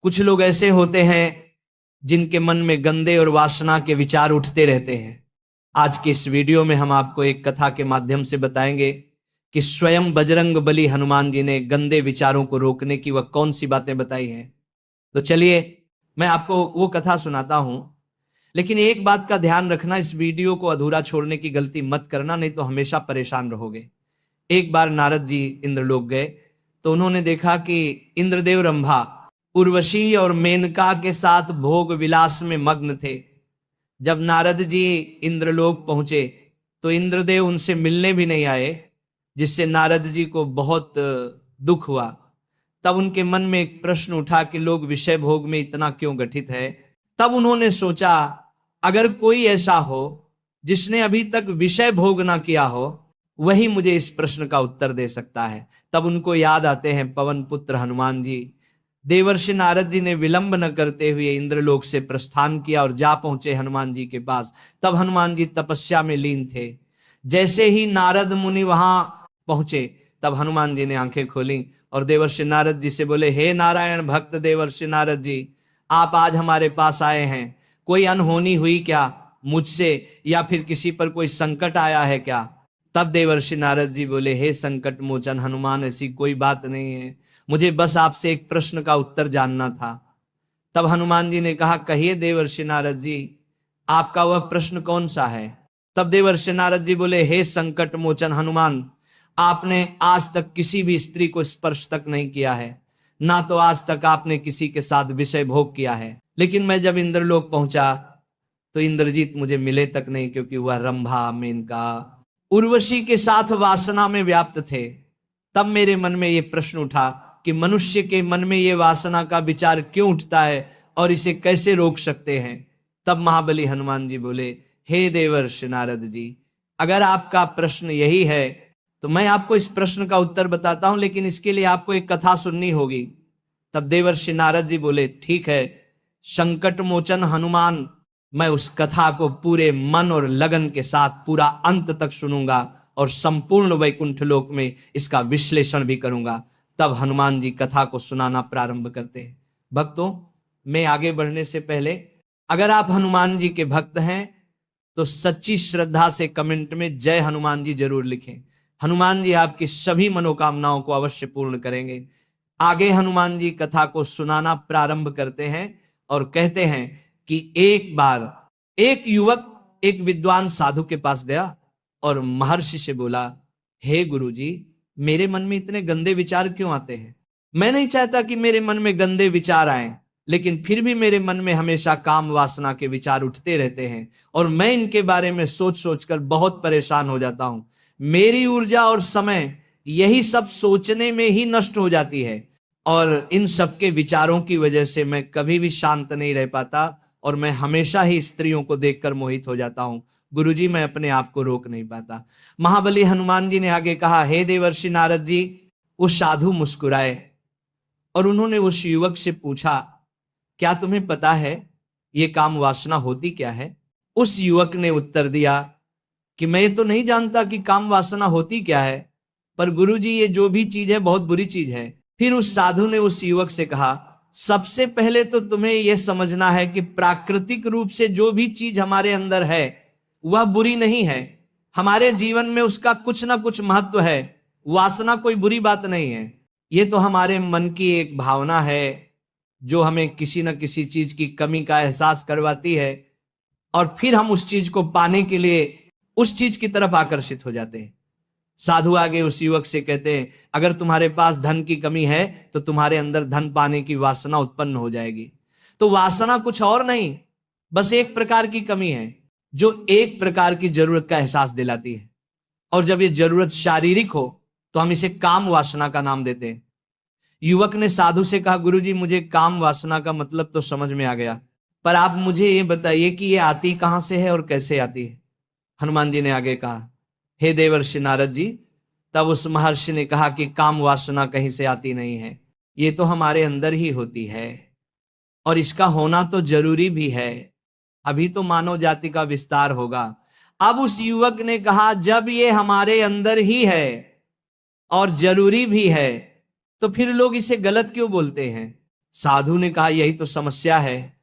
कुछ लोग ऐसे होते हैं जिनके मन में गंदे और वासना के विचार उठते रहते हैं। आज के इस वीडियो में हम आपको एक कथा के माध्यम से बताएंगे कि स्वयं बजरंग बली हनुमान जी ने गंदे विचारों को रोकने की वह कौन सी बातें बताई हैं। तो चलिए मैं आपको वो कथा सुनाता हूं, लेकिन एक बात का ध्यान रखना, इस वीडियो को अधूरा छोड़ने की गलती मत करना, नहीं तो हमेशा परेशान रहोगे। एक बार नारद जी इंद्रलोक गए तो उन्होंने देखा कि इंद्रदेव रंभा उर्वशी और मेनका के साथ भोग विलास में मग्न थे। जब नारद जी इंद्रलोक पहुंचे तो इंद्रदेव उनसे मिलने भी नहीं आए, जिससे नारद जी को बहुत दुख हुआ। तब उनके मन में एक प्रश्न उठा कि लोग विषय भोग में इतना क्यों गठित है। तब उन्होंने सोचा, अगर कोई ऐसा हो जिसने अभी तक विषय भोग ना किया हो, वही मुझे इस प्रश्न का उत्तर दे सकता है। तब उनको याद आते हैं पवन पुत्र हनुमान जी। देवर्षि नारद जी ने विलंब न करते हुए इंद्रलोक से प्रस्थान किया और जा पहुंचे हनुमान जी के पास। तब हनुमान जी तपस्या में लीन थे। जैसे ही नारद मुनि वहां पहुंचे तब हनुमान जी ने आंखें खोली और देवर्षि नारद जी से बोले, हे नारायण भक्त देवर्षि नारद जी, आप आज हमारे पास आए हैं, कोई अनहोनी हुई क्या मुझसे, या फिर किसी पर कोई संकट आया है क्या? तब देवर्षि नारद जी बोले, हे संकट मोचन हनुमान, ऐसी कोई बात नहीं है, मुझे बस आपसे एक प्रश्न का उत्तर जानना था। तब हनुमान जी ने कहा, कहिए देवर्षि नारद जी, आपका वह प्रश्न कौन सा है? तब देवर्षि नारद जी बोले, हे संकट मोचन हनुमान, आपने आज तक किसी भी स्त्री को स्पर्श तक नहीं किया है, ना तो आज तक आपने किसी के साथ विषय भोग किया है। लेकिन मैं जब इंद्रलोक पहुंचा तो इंद्रजीत मुझे मिले तक नहीं, क्योंकि वह रंभा, मेनका, उर्वशी के साथ वासना में व्याप्त थे। तब मेरे मन में यह प्रश्न उठा कि मनुष्य के मन में यह वासना का विचार क्यों उठता है और इसे कैसे रोक सकते हैं। तब महाबली हनुमान जी बोले, हे देवर्षि नारद जी, अगर आपका प्रश्न यही है तो मैं आपको इस प्रश्न का उत्तर बताता हूं, लेकिन इसके लिए आपको एक कथा सुननी होगी। तब देवर्षि नारद जी बोले, ठीक है संकट मोचन हनुमान, मैं उस कथा को पूरे मन और लगन के साथ पूरा अंत तक सुनूंगा और संपूर्ण वैकुंठ लोक में इसका विश्लेषण भी करूंगा। तब हनुमान जी कथा को सुनाना प्रारंभ करते हैं। भक्तों, मैं आगे बढ़ने से पहले, अगर आप हनुमान जी के भक्त हैं तो सच्ची श्रद्धा से कमेंट में जय हनुमान जी जरूर लिखें। हनुमान जी आपकी सभी मनोकामनाओं को अवश्य पूर्ण करेंगे। आगे हनुमान जी कथा को सुनाना प्रारंभ करते हैं और कहते हैं कि एक बार एक युवक एक विद्वान साधु के पास गया और महर्षि से बोला, हे गुरुजी, मेरे मन में इतने गंदे विचार क्यों आते हैं? मैं नहीं चाहता कि मेरे मन में गंदे विचार आए, लेकिन फिर भी मेरे मन में हमेशा काम वासना के विचार उठते रहते हैं और मैं इनके बारे में सोच सोचकर बहुत परेशान हो जाता हूं। मेरी ऊर्जा और समय यही सब सोचने में ही नष्ट हो जाती है और इन सबके विचारों की वजह से मैं कभी भी शांत नहीं रह पाता और मैं हमेशा ही स्त्रियों को देखकर मोहित हो जाता हूं। गुरुजी, मैं अपने आप को रोक नहीं पाता। महाबली हनुमान जी ने आगे कहा, हे देवर्षि नारद जी, वो साधु मुस्कुराए और उन्होंने उस युवक से पूछा, क्या तुम्हें पता है ये काम वासना होती क्या है? उस युवक ने उत्तर दिया कि मैं तो नहीं जानता कि काम वासना होती क्या है, पर गुरुजी ये जो भी चीज है बहुत बुरी चीज है। फिर उस साधु ने उस युवक से कहा, सबसे पहले तो तुम्हें यह समझना है कि प्राकृतिक रूप से जो भी चीज हमारे अंदर है वह बुरी नहीं है। हमारे जीवन में उसका कुछ ना कुछ महत्व है। वासना कोई बुरी बात नहीं है। ये तो हमारे मन की एक भावना है जो हमें किसी न किसी चीज की कमी का एहसास करवाती है और फिर हम उस चीज को पाने के लिए उस चीज की तरफ आकर्षित हो जाते हैं। साधु आगे उस युवक से कहते हैं, अगर तुम्हारे पास धन की कमी है तो तुम्हारे अंदर धन पाने की वासना उत्पन्न हो जाएगी। तो वासना कुछ और नहीं, बस एक प्रकार की कमी है जो एक प्रकार की जरूरत का एहसास दिलाती है, और जब ये जरूरत शारीरिक हो तो हम इसे काम वासना का नाम देते हैं। युवक ने साधु से कहा, गुरुजी, मुझे काम वासना का मतलब तो समझ में आ गया, पर आप मुझे ये बताइए कि ये आती कहां से है और कैसे आती है? हनुमान जी ने आगे कहा, हे देवर्षि नारद जी, तब उस महर्षि ने कहा कि काम वासना कहीं से आती नहीं है, ये तो हमारे अंदर ही होती है और इसका होना तो जरूरी भी है। अभी तो मानव जाति का विस्तार होगा। अब उस युवक ने कहा, जब ये हमारे अंदर ही है और जरूरी भी है तो फिर लोग इसे गलत क्यों बोलते हैं? साधु ने कहा यही तो समस्या है,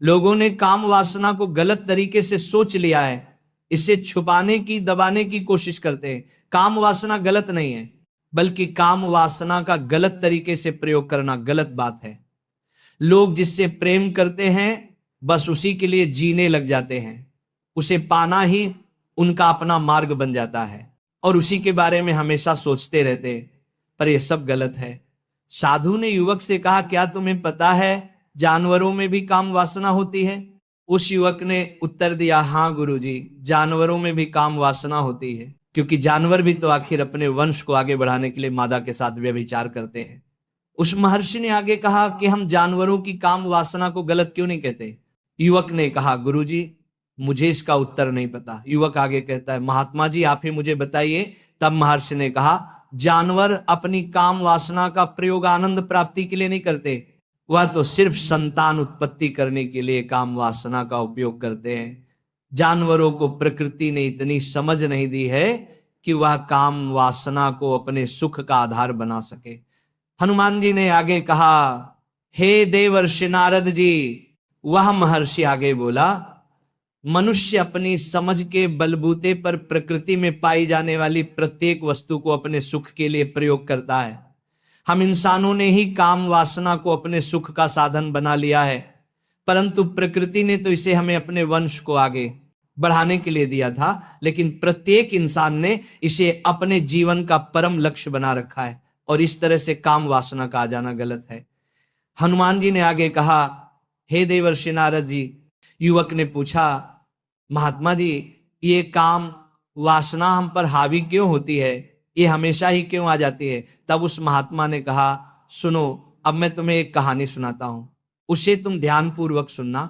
लोगों ने काम वासना को गलत तरीके से सोच लिया है, इसे छुपाने की दबाने की कोशिश करते हैं। काम वासना गलत नहीं है, बल्कि काम वासना का गलत तरीके से प्रयोग करना गलत बात है। लोग जिससे प्रेम करते हैं बस उसी के लिए जीने लग जाते हैं, उसे पाना ही उनका अपना मार्ग बन जाता है और उसी के बारे में हमेशा सोचते रहते हैं, पर यह सब गलत है। साधु ने युवक से कहा क्या तुम्हें पता है जानवरों में भी काम वासना होती है? उस युवक ने उत्तर दिया हाँ गुरुजी, जानवरों में भी काम वासना होती है, क्योंकि जानवर भी तो आखिर अपने वंश को आगे बढ़ाने के लिए मादा के साथ व्यभिचार करते हैं। उस महर्षि ने आगे कहा कि हम जानवरों की काम वासना को गलत क्यों नहीं कहते? युवक ने कहा गुरुजी मुझे इसका उत्तर नहीं पता। युवक आगे कहता है महात्मा जी आप ही मुझे बताइए। तब महर्षि ने कहा जानवर अपनी काम वासना का प्रयोग आनंद प्राप्ति के लिए नहीं करते, वह तो सिर्फ संतान उत्पत्ति करने के लिए काम वासना का उपयोग करते हैं। जानवरों को प्रकृति ने इतनी समझ नहीं दी है कि वह काम वासना को अपने सुख का आधार बना सके। हनुमान जी ने आगे कहा हे देवर्षि नारद जी। वह महर्षि आगे बोला मनुष्य अपनी समझ के बलबूते पर प्रकृति में पाई जाने वाली प्रत्येक वस्तु को अपने सुख के लिए प्रयोग करता है। हम इंसानों ने ही काम वासना को अपने सुख का साधन बना लिया है, परंतु प्रकृति ने तो इसे हमें अपने वंश को आगे बढ़ाने के लिए दिया था, लेकिन प्रत्येक इंसान ने इसे अपने जीवन का परम लक्ष्य बना रखा है और इस तरह से काम वासना का आ जाना गलत है। हनुमान जी ने आगे कहा हे देवर्षि नारद जी। युवक ने पूछा महात्मा जी ये काम वासना हम पर हावी क्यों होती है, ये हमेशा ही क्यों आ जाती है? तब उस महात्मा ने कहा सुनो अब मैं तुम्हें एक कहानी सुनाता हूं, उसे तुम ध्यान पूर्वक सुनना,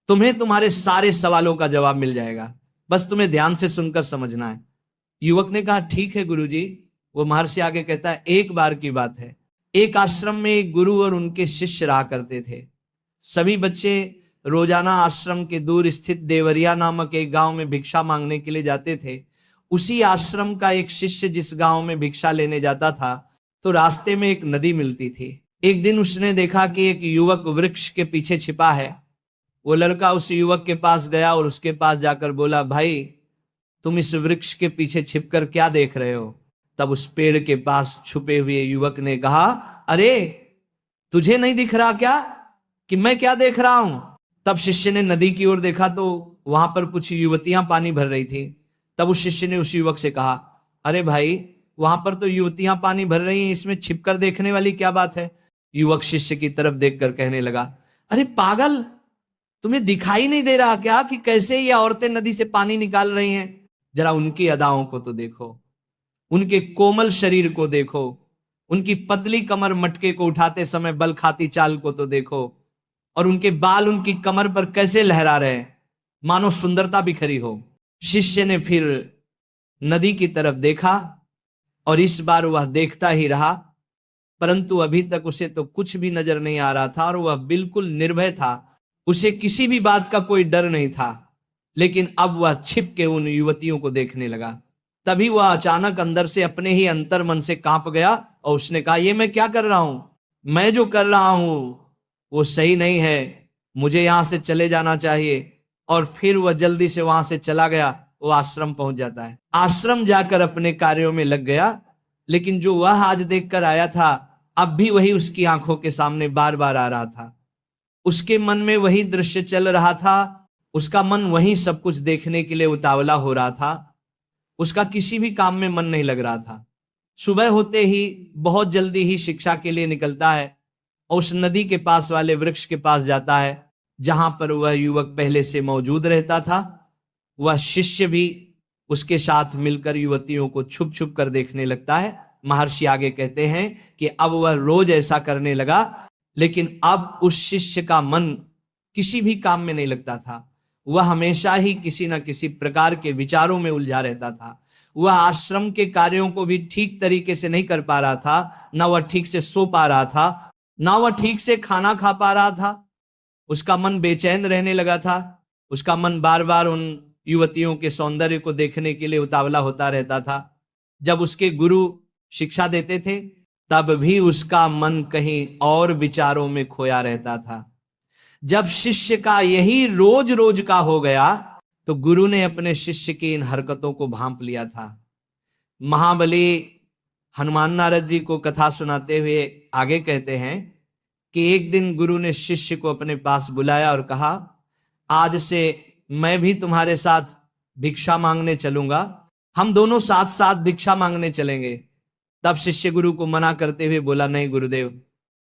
तुम्हें तुम्हारे सारे सवालों का जवाब मिल जाएगा, बस तुम्हें ध्यान से सुनकर समझना है। युवक ने कहा ठीक है गुरुजी। वो महर्षि आगे कहता है एक बार की बात है, एक आश्रम में एक गुरु और उनके शिष्य रहा करते थे। सभी बच्चे रोजाना आश्रम के दूर स्थित देवरिया नामक एक गांव में भिक्षा मांगने के लिए जाते थे। उसी आश्रम का एक शिष्य जिस गांव में भिक्षा लेने जाता था तो रास्ते में एक नदी मिलती थी। एक दिन उसने देखा कि एक युवक वृक्ष के पीछे छिपा है। वो लड़का उस युवक के पास गया और उसके पास जाकर बोला भाई तुम इस वृक्ष के पीछे छिपकर क्या देख रहे हो? तब उस पेड़ के पास छुपे हुए युवक ने कहा अरे तुझे नहीं दिख रहा क्या कि मैं क्या देख रहा हूं? तब शिष्य ने नदी की ओर देखा तो वहां पर कुछ युवतियां पानी भर रही थी। तब उस शिष्य ने उस युवक से कहा अरे भाई वहां पर तो युवतियां पानी भर रही हैं, इसमें छिपकर देखने वाली क्या बात है? युवक शिष्य की तरफ देखकर कहने लगा अरे पागल, तुम्हें दिखाई नहीं दे रहा क्या कि कैसे ये औरतें नदी से पानी निकाल रही हैं? जरा उनकी अदाओं को तो देखो, उनके कोमल शरीर को देखो, उनकी पतली कमर मटके को उठाते समय बल खाती चाल को तो देखो, और उनके बाल उनकी कमर पर कैसे लहरा रहे हैं, मानो सुंदरता बिखरी हो। शिष्य ने फिर नदी की तरफ देखा और इस बार वह देखता ही रहा, परंतु अभी तक उसे तो कुछ भी नजर नहीं आ रहा था और वह बिल्कुल निर्भय था। उसे किसी भी बात का कोई डर नहीं था, लेकिन अब वह छिप के उन युवतियों को देखने लगा। तभी वह अचानक अंदर से अपने ही अंतर मन से कांप गया और उसने कहा ये मैं क्या कर रहा हूं? मैं जो कर रहा हूं वो सही नहीं है, मुझे यहां से चले जाना चाहिए। और फिर वह जल्दी से वहां से चला गया। वो आश्रम पहुंच जाता है, आश्रम जाकर अपने कार्यों में लग गया, लेकिन जो वह आज देखकर आया था अब भी वही उसकी आंखों के सामने बार बार आ रहा था। उसके मन में वही दृश्य चल रहा था, उसका मन वही सब कुछ देखने के लिए उतावला हो रहा था। उसका किसी भी काम में मन नहीं लग रहा था। सुबह होते ही बहुत जल्दी ही शिक्षा के लिए निकलता है और उस नदी के पास वाले वृक्ष के पास जाता है जहां पर वह युवक पहले से मौजूद रहता था। वह शिष्य भी उसके साथ मिलकर युवतियों को छुप छुप कर देखने लगता है। महर्षि आगे कहते हैं कि अब वह रोज ऐसा करने लगा, लेकिन अब उस शिष्य का मन किसी भी काम में नहीं लगता था। वह हमेशा ही किसी न किसी प्रकार के विचारों में उलझा रहता था। वह आश्रम के कार्यों को भी ठीक तरीके से नहीं कर पा रहा था, ना वह ठीक से सो पा रहा था, ना वह ठीक से खाना खा पा रहा था। उसका मन बेचैन रहने लगा था। उसका मन बार बार उन युवतियों के सौंदर्य को देखने के लिए उतावला होता रहता था। जब उसके गुरु शिक्षा देते थे तब भी उसका मन कहीं और विचारों में खोया रहता था। जब शिष्य का यही रोज रोज का हो गया तो गुरु ने अपने शिष्य की इन हरकतों को भांप लिया था। महाबली हनुमान नारद जी को कथा सुनाते हुए आगे कहते हैं कि एक दिन गुरु ने शिष्य को अपने पास बुलाया और कहा, आज से मैं भी तुम्हारे साथ भिक्षा मांगने चलूंगा, हम दोनों साथ साथ भिक्षा मांगने चलेंगे। तब शिष्य गुरु को मना करते हुए बोला, नहीं गुरुदेव,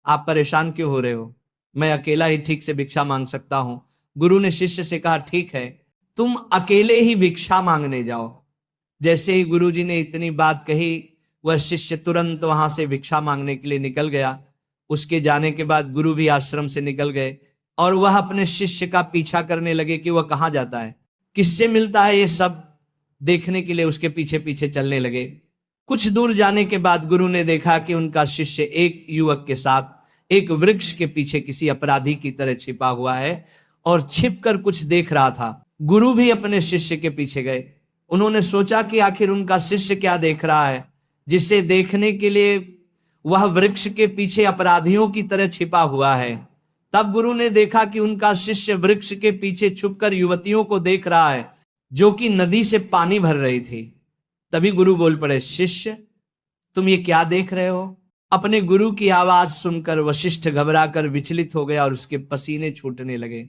आप परेशान क्यों हो रहे हो, मैं अकेला ही ठीक से भिक्षा मांग सकता हूं। गुरु ने शिष्य से कहा, ठीक है, तुम अकेले ही भिक्षा मांगने जाओ। जैसे ही गुरु जी ने इतनी बात कही, वह शिष्य तुरंत वहां से भिक्षा मांगने के लिए निकल गया। उसके जाने के बाद गुरु भी आश्रम से निकल गए और वह अपने शिष्य का पीछा करने लगे कि वह कहाँ जाता है, किससे मिलता है, ये सब देखने के लिए उसके पीछे पीछे चलने लगे। कुछ दूर जाने के बाद गुरु ने देखा कि उनका शिष्य एक युवक के साथ एक वृक्ष के पीछे किसी अपराधी की तरह छिपा हुआ है और छिपकर कुछ देख रहा था। गुरु भी अपने शिष्य के पीछे गए। उन्होंने सोचा कि आखिर उनका शिष्य क्या देख रहा है जिसे देखने के लिए वह वृक्ष के पीछे अपराधियों की तरह छिपा हुआ है। तब गुरु ने देखा कि उनका शिष्य वृक्ष के पीछे छुपकर युवतियों को देख रहा है जो कि नदी से पानी भर रही थी। तभी गुरु बोल पड़े, शिष्य तुम ये क्या देख रहे हो? अपने गुरु की आवाज सुनकर वशिष्ठ घबराकर विचलित हो गया और उसके पसीने छूटने लगे।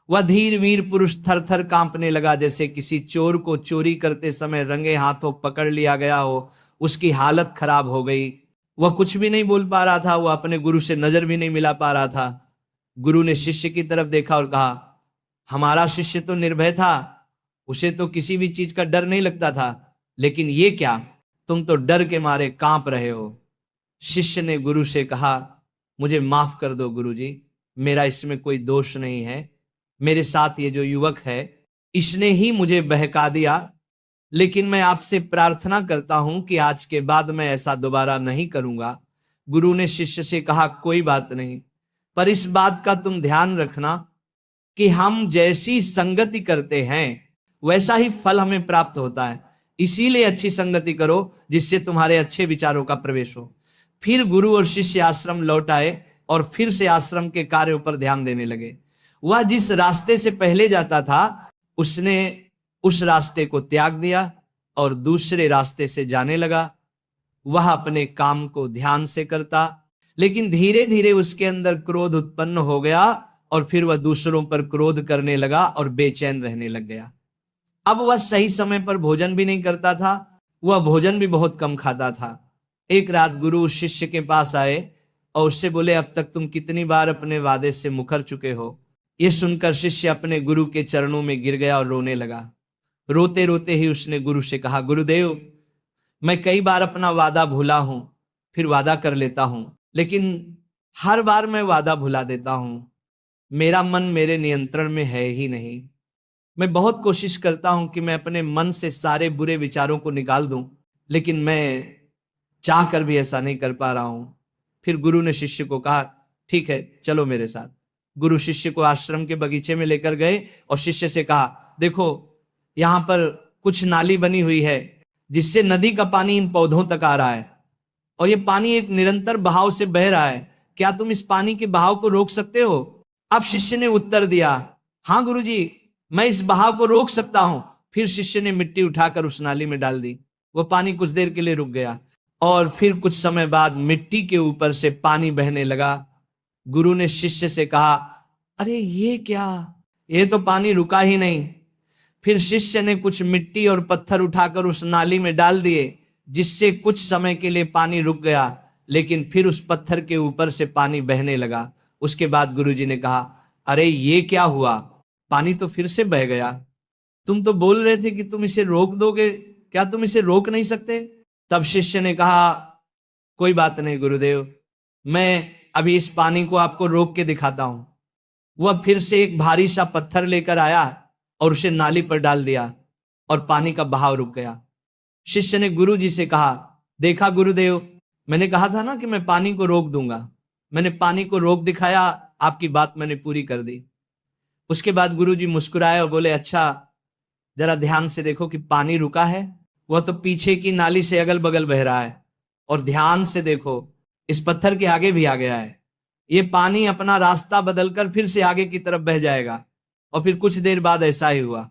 वह धीर वीर पुरुष थर थर कांपने लगा, जैसे किसी चोर को चोरी करते समय रंगे हाथों पकड़ लिया गया हो। उसकी हालत खराब हो गई। वह कुछ भी नहीं बोल पा रहा था, वह अपने गुरु से नजर भी नहीं मिला पा रहा था। गुरु ने शिष्य की तरफ देखा और कहा, हमारा शिष्य तो निर्भय था, उसे तो किसी भी चीज का डर नहीं लगता था, लेकिन ये क्या, तुम तो डर के मारे कांप रहे हो। शिष्य ने गुरु से कहा, मुझे माफ कर दो गुरुजी, मेरा इसमें कोई दोष नहीं है। मेरे साथ ये जो युवक है इसने ही मुझे बहका दिया, लेकिन मैं आपसे प्रार्थना करता हूं कि आज के बाद मैं ऐसा दोबारा नहीं करूंगा। गुरु ने शिष्य से कहा, कोई बात नहीं, पर इस बात का तुम ध्यान रखना कि हम जैसी संगति करते हैं वैसा ही फल हमें प्राप्त होता है, इसीलिए अच्छी संगति करो जिससे तुम्हारे अच्छे विचारों का प्रवेश हो। फिर गुरु और शिष्य आश्रम लौट आए और फिर से आश्रम के कार्यों पर ध्यान देने लगे। वह जिस रास्ते से पहले जाता था उसने उस रास्ते को त्याग दिया और दूसरे रास्ते से जाने लगा। वह अपने काम को ध्यान से करता, लेकिन धीरे धीरे उसके अंदर क्रोध उत्पन्न हो गया और फिर वह दूसरों पर क्रोध करने लगा और बेचैन रहने लग गया। अब वह सही समय पर भोजन भी नहीं करता था, वह भोजन भी बहुत कम खाता था। एक रात गुरु शिष्य के पास आए और उससे बोले, अब तक तुम कितनी बार अपने वादे से मुकर चुके हो? यह सुनकर शिष्य अपने गुरु के चरणों में गिर गया और रोने लगा। रोते रोते ही उसने गुरु से कहा, गुरुदेव, मैं कई बार अपना वादा भूला हूं, फिर वादा कर लेता हूं, लेकिन हर बार मैं वादा भुला देता हूं। मेरा मन मेरे नियंत्रण में है ही नहीं। मैं बहुत कोशिश करता हूं कि मैं अपने मन से सारे बुरे विचारों को निकाल दूं, लेकिन मैं चाह कर भी ऐसा नहीं कर पा रहा हूं। फिर गुरु ने शिष्य को कहा, ठीक है, चलो मेरे साथ। गुरु शिष्य को आश्रम के बगीचे में लेकर गए और शिष्य से कहा, देखो यहां पर कुछ नाली बनी हुई है जिससे नदी का पानी इन पौधों तक आ रहा है और ये पानी एक निरंतर बहाव से बह रहा है। क्या तुम इस पानी के बहाव को रोक सकते हो? अब शिष्य ने उत्तर दिया, हाँ गुरुजी, मैं इस बहाव को रोक सकता हूं। फिर शिष्य ने मिट्टी उठाकर उस नाली में डाल दी। वो पानी कुछ देर के लिए रुक गया और फिर कुछ समय बाद मिट्टी के ऊपर से पानी बहने लगा। गुरु ने शिष्य से कहा, अरे ये क्या, ये तो पानी रुका ही नहीं। फिर शिष्य ने कुछ मिट्टी और पत्थर उठाकर उस नाली में डाल दिए, जिससे कुछ समय के लिए पानी रुक गया, लेकिन फिर उस पत्थर के ऊपर से पानी बहने लगा। उसके बाद गुरुजी ने कहा, अरे ये क्या हुआ, पानी तो फिर से बह गया। तुम तो बोल रहे थे कि तुम इसे रोक दोगे, क्या तुम इसे रोक नहीं सकते? तब शिष्य ने कहा, कोई बात नहीं गुरुदेव, मैं अभी इस पानी को आपको रोक के दिखाता हूं। वह फिर से एक भारी सा पत्थर लेकर आया और उसे नाली पर डाल दिया और पानी का बहाव रुक गया। शिष्य ने गुरु जी से कहा, देखा गुरुदेव, मैंने कहा था ना कि मैं पानी को रोक दूंगा। मैंने पानी को रोक दिखाया, आपकी बात मैंने पूरी कर दी। उसके बाद गुरु जी मुस्कुराए और बोले, अच्छा जरा ध्यान से देखो कि पानी रुका है, वह तो पीछे की नाली से अगल बगल बह रहा है, और ध्यान से देखो इस पत्थर के आगे भी आ गया है, ये पानी अपना रास्ता बदलकर फिर से आगे की तरफ बह जाएगा। और फिर कुछ देर बाद ऐसा ही हुआ।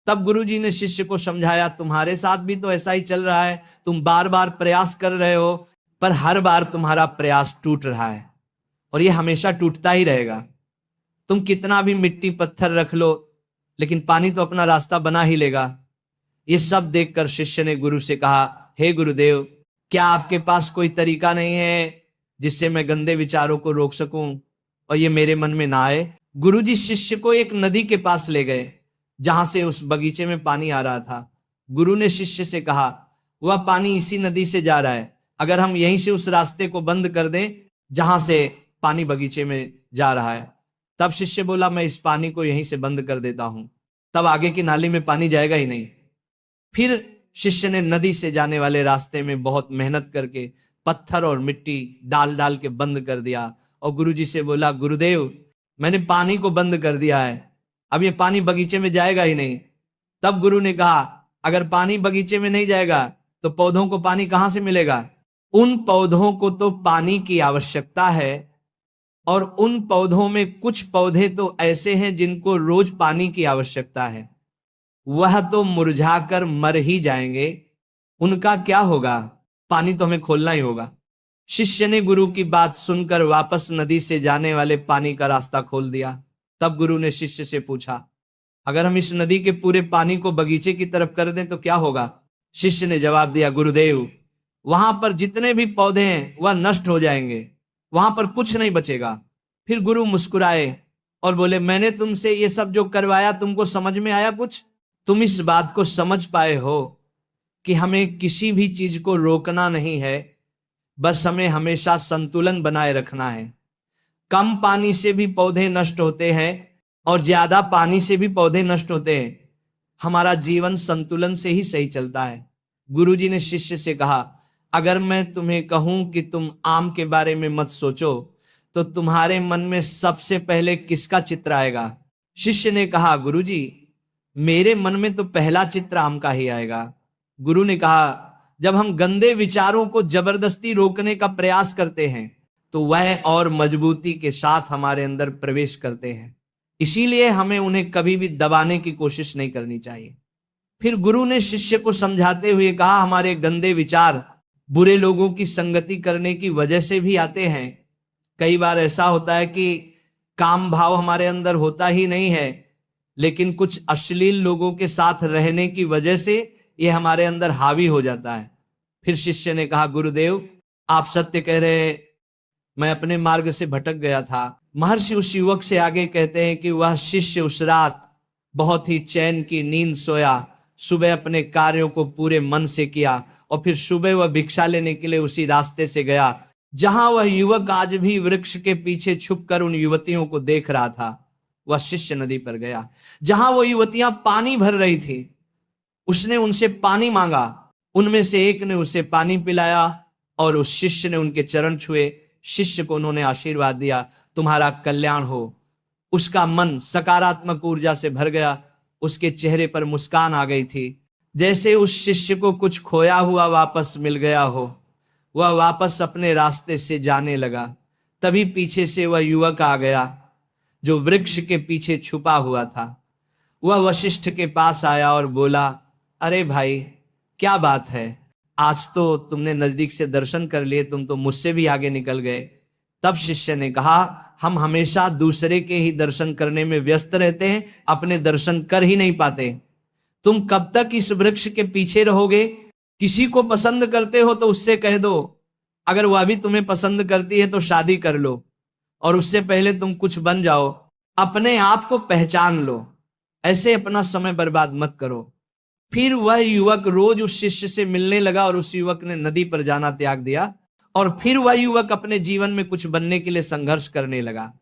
तब गुरुजी ने शिष्य को समझाया, तुम्हारे साथ भी तो ऐसा ही चल रहा है, तुम बार बार प्रयास कर रहे हो, पर हर बार तुम्हारा प्रयास टूट रहा है और ये हमेशा टूटता ही रहेगा। तुम कितना भी मिट्टी पत्थर रख लो, लेकिन पानी तो अपना रास्ता बना ही लेगा। ये सब देखकर शिष्य ने गुरु से कहा, हे गुरुदेव, क्या आपके पास कोई तरीका नहीं है जिससे मैं गंदे विचारों को रोक सकूं और ये मेरे मन में ना आए? गुरुजी शिष्य को एक नदी के पास ले गए जहां से उस बगीचे में पानी आ रहा था। गुरु ने शिष्य से कहा, वह पानी इसी नदी से जा रहा है, अगर हम यहीं से उस रास्ते को बंद कर दें जहां से पानी बगीचे में जा रहा है। तब शिष्य बोला, मैं इस पानी को यहीं से बंद कर देता हूं, तब आगे की नाली में पानी जाएगा ही नहीं। फिर शिष्य ने नदी से जाने वाले रास्ते में बहुत मेहनत करके पत्थर और मिट्टी डाल डाल के बंद कर दिया और गुरुजी से बोला, गुरुदेव, मैंने पानी को बंद कर दिया है, अब ये पानी बगीचे में जाएगा ही नहीं। तब गुरु ने कहा, अगर पानी बगीचे में नहीं जाएगा तो पौधों को पानी कहां से मिलेगा? उन पौधों को तो पानी की आवश्यकता है और उन पौधों में कुछ पौधे तो ऐसे हैं जिनको रोज पानी की आवश्यकता है, वह तो मुरझाकर मर ही जाएंगे, उनका क्या होगा? पानी तो हमें खोलना ही होगा। शिष्य ने गुरु की बात सुनकर वापस नदी से जाने वाले पानी का रास्ता खोल दिया। तब गुरु ने शिष्य से पूछा, अगर हम इस नदी के पूरे पानी को बगीचे की तरफ कर दें तो क्या होगा? शिष्य ने जवाब दिया, गुरुदेव, वहां पर जितने भी पौधे हैं वह नष्ट हो जाएंगे, वहां पर कुछ नहीं बचेगा। फिर गुरु मुस्कुराए और बोले, मैंने तुमसे ये सब जो करवाया तुमको समझ में आया कुछ? तुम इस बात को समझ पाए हो कि हमें किसी भी चीज को रोकना नहीं है, बस हमें हमेशा संतुलन बनाए रखना है। कम पानी से भी पौधे नष्ट होते हैं और ज्यादा पानी से भी पौधे नष्ट होते हैं। हमारा जीवन संतुलन से ही सही चलता है। गुरुजी ने शिष्य से कहा, अगर मैं तुम्हें कहूं कि तुम आम के बारे में मत सोचो तो तुम्हारे मन में सबसे पहले किसका चित्र आएगा? शिष्य ने कहा, गुरुजी, मेरे मन में तो पहला चित्र आम का ही आएगा। गुरु ने कहा, जब हम गंदे विचारों को जबरदस्ती रोकने का प्रयास करते हैं तो वह और मजबूती के साथ हमारे अंदर प्रवेश करते हैं, इसीलिए हमें उन्हें कभी भी दबाने की कोशिश नहीं करनी चाहिए। फिर गुरु ने शिष्य को समझाते हुए कहा, हमारे गंदे विचार बुरे लोगों की संगति करने की वजह से भी आते हैं। कई बार ऐसा होता है कि काम भाव हमारे अंदर होता ही नहीं है, लेकिन कुछ अश्लील लोगों के साथ रहने की वजह से यह हमारे अंदर हावी हो जाता है। फिर शिष्य ने कहा, गुरुदेव, आप सत्य कह रहे, मैं अपने मार्ग से भटक गया था। महर्षि उस युवक से आगे कहते हैं कि वह शिष्य उस रात बहुत ही चैन की नींद सोया, सुबह अपने कार्यों को पूरे मन से किया और फिर सुबह वह भिक्षा लेने के लिए उसी रास्ते से गया जहां वह युवक आज भी वृक्ष के पीछे छुपकर उन युवतियों को देख रहा था। वह शिष्य नदी पर गया जहां वो युवतियां पानी भर रही थी। उसने उनसे पानी मांगा, उनमें से एक ने उसे पानी पिलाया और उस शिष्य ने उनके चरण छुए। शिष्य को उन्होंने आशीर्वाद दिया, तुम्हारा कल्याण हो। उसका मन सकारात्मक ऊर्जा से भर गया, उसके चेहरे पर मुस्कान आ गई थी, जैसे उस शिष्य को कुछ खोया हुआ वापस मिल गया हो। वह वापस अपने रास्ते से जाने लगा। तभी पीछे से वह युवक आ गया जो वृक्ष के पीछे छुपा हुआ था। वह वशिष्ठ के पास आया और बोला, अरे भाई, क्या बात है, आज तो तुमने नजदीक से दर्शन कर लिए, तुम तो मुझसे भी आगे निकल गए। तब शिष्य ने कहा, हम हमेशा दूसरे के ही दर्शन करने में व्यस्त रहते हैं, अपने दर्शन कर ही नहीं पाते। तुम कब तक इस वृक्ष के पीछे रहोगे? किसी को पसंद करते हो तो उससे कह दो, अगर वह भी तुम्हें पसंद करती है तो शादी कर लो, और उससे पहले तुम कुछ बन जाओ। अपने आप को पहचान लो, ऐसे अपना समय बर्बाद मत करो। फिर वह युवक रोज उस शिष्य से मिलने लगा और उस युवक ने नदी पर जाना त्याग दिया और फिर वह युवक अपने जीवन में कुछ बनने के लिए संघर्ष करने लगा।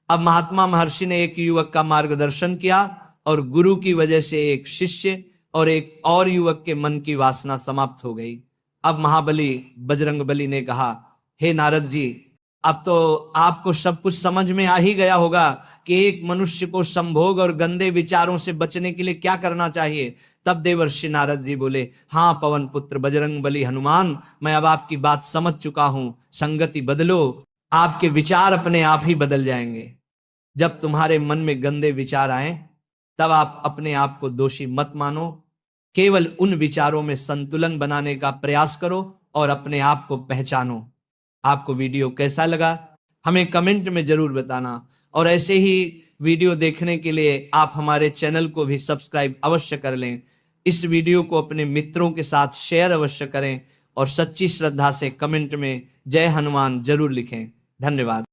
अब महात्मा महर्षि ने एक युवक का मार्गदर्शन किया और गुरु की वजह से एक शिष्य और एक और युवक के मन की वासना समाप्त हो गई। अब महाबली बजरंगबली ने कहा, हे नारद जी, अब तो आपको सब कुछ समझ में आ ही गया होगा कि एक मनुष्य को संभोग और गंदे विचारों से बचने के लिए क्या करना चाहिए। तब देवर्षि नारद जी बोले, हाँ पवन पुत्र बजरंग बली हनुमान, मैं अब आपकी बात समझ चुका हूं। संगति बदलो, आपके विचार अपने आप ही बदल जाएंगे। जब तुम्हारे मन में गंदे विचार आए तब आप अपने आप को दोषी मत मानो, केवल उन विचारों में संतुलन बनाने का प्रयास करो और अपने आप को पहचानो। आपको वीडियो कैसा लगा हमें कमेंट में जरूर बताना, और ऐसे ही वीडियो देखने के लिए आप हमारे चैनल को भी सब्सक्राइब अवश्य कर लें। इस वीडियो को अपने मित्रों के साथ शेयर अवश्य करें और सच्ची श्रद्धा से कमेंट में जय हनुमान जरूर लिखें। धन्यवाद।